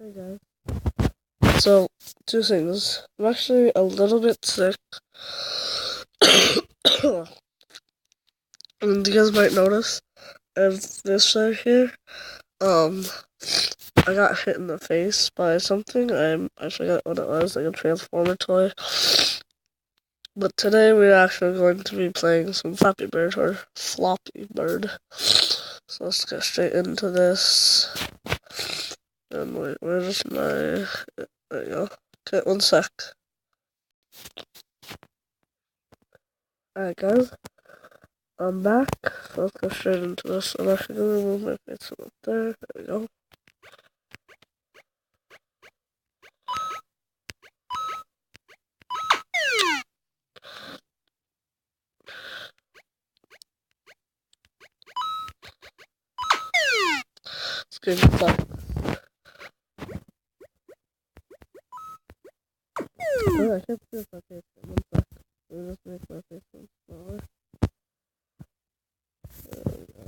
Hey guys. So, two things. I'm actually a little bit sick. And you guys might notice of this right here. Um, I got hit in the face by something. I forgot what it was, like a transformer toy. But today we're actually going to be playing some Flappy Bird or Floppy Bird. So let's get straight into this. And wait, where's my... There you go. Okay, one sec. Alright guys, I'm back. So let's go straight into this. I'm actually going to remove my face from up there. There we go. Let's get it back. Oh, I can't see if my face is one sec. Let me just make my face one smaller. There we go.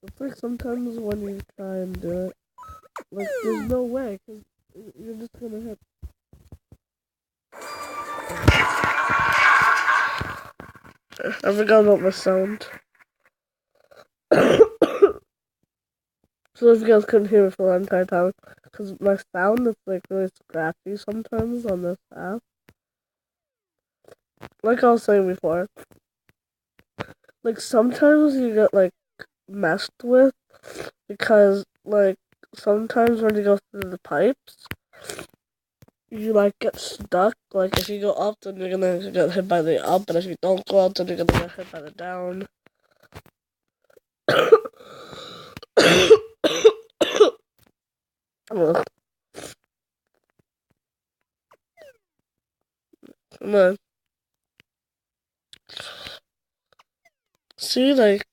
It's like sometimes when you try and do it, like there's no way, because you're just gonna hit. I forgot about my sound. So if you guys couldn't hear me for the entire time, because my sound is like really scratchy sometimes on this app. Like I was saying before, like sometimes you get like messed with because like sometimes when you go through the pipes, you like get stuck. Like if you go up, then you're gonna get hit by the up, and if you don't go up, then you're gonna get hit by the down. Come on. See, like,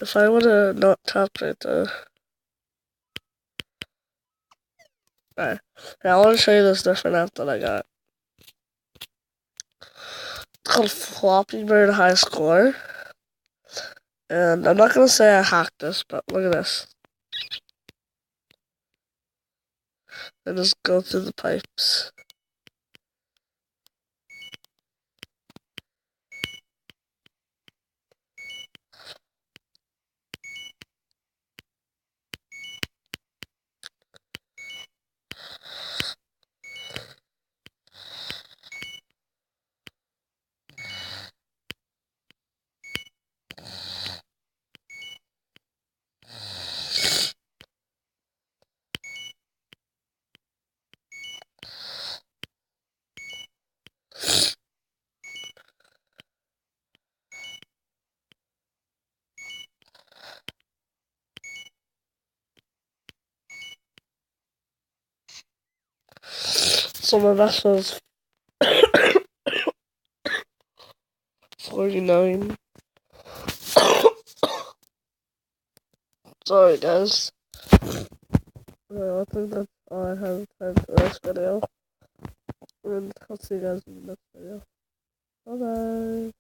if I would've not tapped right there. Alright. Now I wanna show you this different app that I got. It's called Floppy Bird High Score. And I'm not gonna say I hacked this, but look at this. I just go through the pipes. So my best was 49. Sorry guys. Well, I think that's all I have time for this video. And I'll see you guys in the next video. Bye bye.